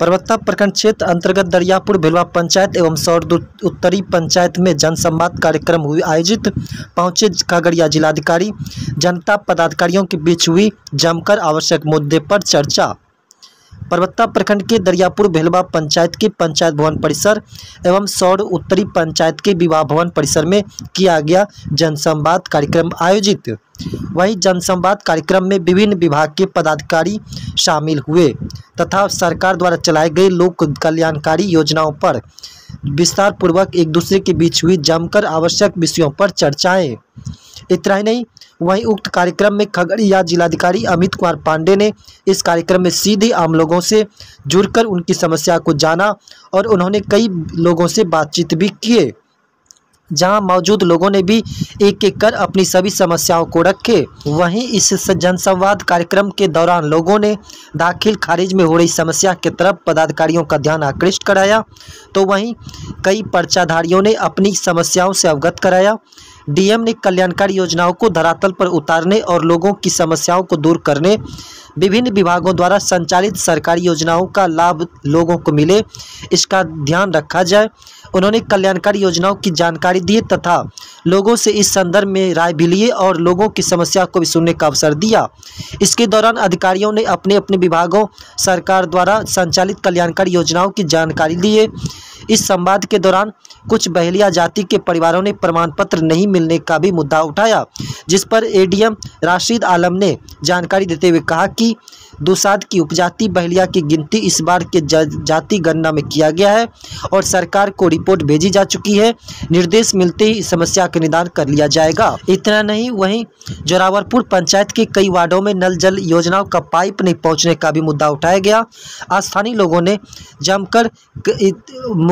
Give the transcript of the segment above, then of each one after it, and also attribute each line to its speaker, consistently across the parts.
Speaker 1: परबत्ता प्रखंड क्षेत्र अंतर्गत दरियापुर भेलवा पंचायत एवं सौर उत्तरी पंचायत में जनसंवाद कार्यक्रम हुए आयोजित। पहुंचे खगड़िया जिलाधिकारी। जनता पदाधिकारियों के बीच हुई जमकर आवश्यक मुद्दे पर चर्चा। परबत्ता प्रखंड के दरियापुर भेलवा पंचायत के पंचायत भवन परिसर एवं सौर उत्तरी पंचायत के विवाह भवन परिसर में किया गया जनसंवाद कार्यक्रम आयोजित। वहीं जनसंवाद कार्यक्रम में विभिन्न विभाग के पदाधिकारी शामिल हुए तथा सरकार द्वारा चलाए गए लोक कल्याणकारी योजनाओं पर विस्तार पूर्वक एक दूसरे के बीच हुई जमकर आवश्यक विषयों पर चर्चाएं। इतना ही नहीं, वहीं उक्त कार्यक्रम में खगड़िया जिलाधिकारी अमित कुमार पांडे ने इस कार्यक्रम में सीधे आम लोगों से जुड़कर उनकी समस्या को जाना और उन्होंने कई लोगों से बातचीत भी किए, जहां मौजूद लोगों ने भी एक एक कर अपनी सभी समस्याओं को रखे। वहीं इस जनसंवाद कार्यक्रम के दौरान लोगों ने दाखिल खारिज में हो रही समस्या की तरफ पदाधिकारियों का ध्यान आकृष्ट कराया, तो वहीं कई पर्चाधारियों ने अपनी समस्याओं से अवगत कराया। डीएम ने कल्याणकारी योजनाओं को धरातल पर उतारने और लोगों की समस्याओं को दूर करने, विभिन्न विभागों द्वारा संचालित सरकारी योजनाओं का लाभ लोगों को मिले, इसका ध्यान रखा जाए। उन्होंने कल्याणकारी योजनाओं की जानकारी दी तथा लोगों से इस संदर्भ में राय भी लिए और लोगों की समस्या को भी सुनने का अवसर दिया। इसके दौरान अधिकारियों ने अपने अपने विभागों सरकार द्वारा संचालित कल्याणकारी योजनाओं की जानकारी दिए। इस संवाद के दौरान कुछ बहेलिया जाति के परिवारों ने प्रमाण पत्र नहीं मिलने का भी मुद्दा उठाया, जिस पर एडीएम राशिद आलम ने जानकारी देते हुए कहा कि दुसाध की उपजाति बहेलिया की गिनती इस बार के जाति गणना में किया गया है और सरकार को रिपोर्ट भेजी जा चुकी है। निर्देश मिलते ही इस समस्या का निदान कर लिया जाएगा। इतना नहीं, वहीं जोरावरपुर पंचायत के कई वार्डों में नल जल योजनाओं का पाइप नहीं पहुंचने का भी मुद्दा उठाया गया। स्थानीय लोगों ने जमकर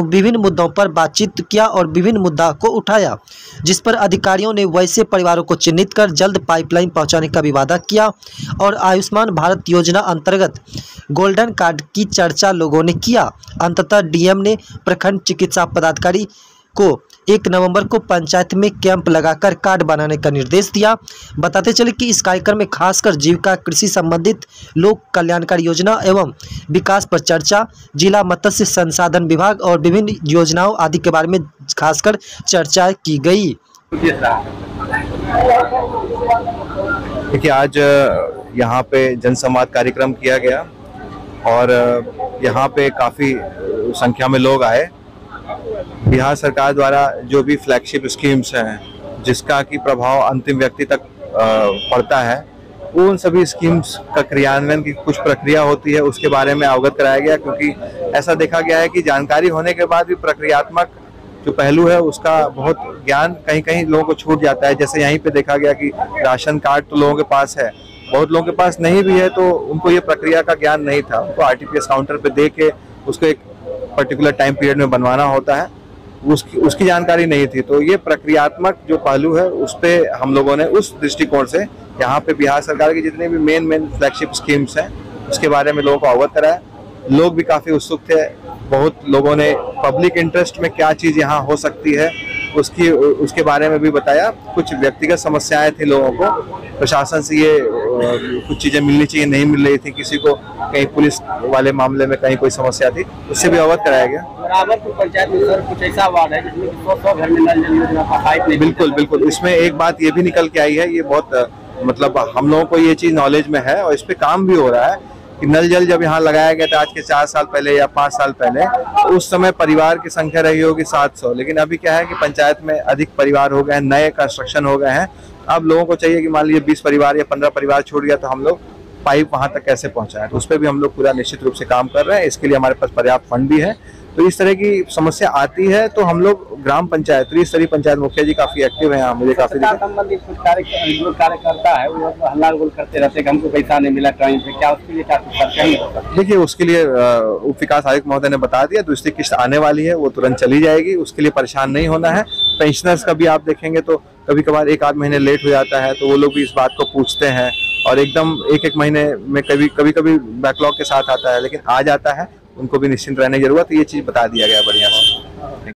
Speaker 1: विभिन्न मुद्दों पर बातचीत किया और विभिन्न मुद्दा को उठाया, जिस पर अधिकारियों ने वैसे परिवारों को चिन्हित कर जल्द पाइपलाइन पहुंचाने का भी वादा किया और आयुष्मान भारत योजना अंतर्गत गोल्डन कार्ड की चर्चा लोगों ने किया। अंततः डीएम ने प्रखंड चिकित्सा पदाधिकारी को 1 नवंबर को पंचायत में कैंप लगाकर कार्ड बनाने का निर्देश दिया। बताते चले कि इस कार्यक्रम में खासकर जीविका कृषि संबंधित लोक कल्याणकारी योजना एवं विकास पर चर्चा, जिला मत्स्य संसाधन विभाग और विभिन्न योजनाओं आदि के बारे में खासकर चर्चा की गई।
Speaker 2: देखिए, आज यहाँ पे जनसंवाद कार्यक्रम किया गया और यहाँ पे काफ़ी संख्या में लोग आए। बिहार सरकार द्वारा जो भी फ्लैगशिप स्कीम्स हैं जिसका कि प्रभाव अंतिम व्यक्ति तक पड़ता है, उन सभी स्कीम्स का क्रियान्वयन की कुछ प्रक्रिया होती है, उसके बारे में अवगत कराया गया। क्योंकि ऐसा देखा गया है कि जानकारी होने के बाद भी प्रक्रियात्मक जो पहलू है उसका बहुत ज्ञान कहीं कहीं लोगों को छूट जाता है। जैसे यहीं पे देखा गया कि राशन कार्ड तो लोगों के पास है, बहुत लोगों के पास नहीं भी है, तो उनको ये प्रक्रिया का ज्ञान नहीं था। उनको आरटीपीएस काउंटर पे दे के उसको एक पर्टिकुलर टाइम पीरियड में बनवाना होता है, उसकी जानकारी नहीं थी। तो ये प्रक्रियात्मक जो पहलू है उस पर हम लोगों ने उस दृष्टिकोण से यहाँ पे बिहार सरकार की जितने भी मेन फ्लैगशिप स्कीम्स हैं उसके बारे में लोगों को अवगत कराया। लोग भी काफ़ी उत्सुक थे। बहुत लोगों ने पब्लिक इंटरेस्ट में क्या चीज़ यहाँ हो सकती है उसके बारे में भी बताया। कुछ व्यक्तिगत समस्याएं थी लोगों को, प्रशासन से ये कुछ चीज़ें मिलनी चाहिए, नहीं मिल रही थी, किसी को कहीं पुलिस वाले मामले में कहीं कोई समस्या थी, उससे भी अवगत कराया गया।
Speaker 3: जोरावरपुर पंचायत में सर कुछ ऐसा वार्ड है जिसमें 100 घर में नल जल योजना का पाइप नहीं।
Speaker 2: बिल्कुल, इसमें एक बात ये भी निकल के आई है, ये बहुत मतलब हम लोगों को ये चीज़ नॉलेज में है और इस पर काम भी हो रहा है कि नल जल जब यहाँ लगाया गया था आज के 4 साल पहले या 5 साल पहले, तो उस समय परिवार की संख्या रही होगी 700। लेकिन अभी क्या है कि पंचायत में अधिक परिवार हो गए हैं, नए कंस्ट्रक्शन हो गए हैं। अब लोगों को चाहिए कि मान लीजिए 20 परिवार या 15 परिवार छूट गया तो हम लोग पाइप वहाँ तक कैसे पहुँचाएं, तो उस पर भी हम लोग पूरा निश्चित रूप से काम कर रहे हैं। इसके लिए हमारे पास पर्याप्त फंड भी है। तो इस तरह की समस्या आती है तो हम लोग ग्राम पंचायत, त्रिस्तरीय पंचायत मुखिया जी काफी एक्टिव है यहाँ, मुझे काफी
Speaker 3: संबंधित कुछ कार्यकर्ता है वो हल्ला गुल करते रहते हैं, हमको पैसा नहीं मिला टाइम पे, क्या उसके लिए
Speaker 2: देखिए, उसके लिए उप विकास आयुक्त महोदय ने बता दिया, दूसरी किस्त आने वाली है, वो तुरंत चली जाएगी, उसके लिए परेशान नहीं होना है। पेंशनर्स का भी आप देखेंगे तो कभी कभार 1-8 महीने लेट हो जाता है, तो वो लोग भी इस बात को पूछते हैं और एकदम 1-1 महीने में कभी बैकलॉग के साथ आता है, लेकिन आ जाता है, उनको भी निश्चिंत रहने की जरूरत है। ये चीज बता दिया गया बढ़िया से।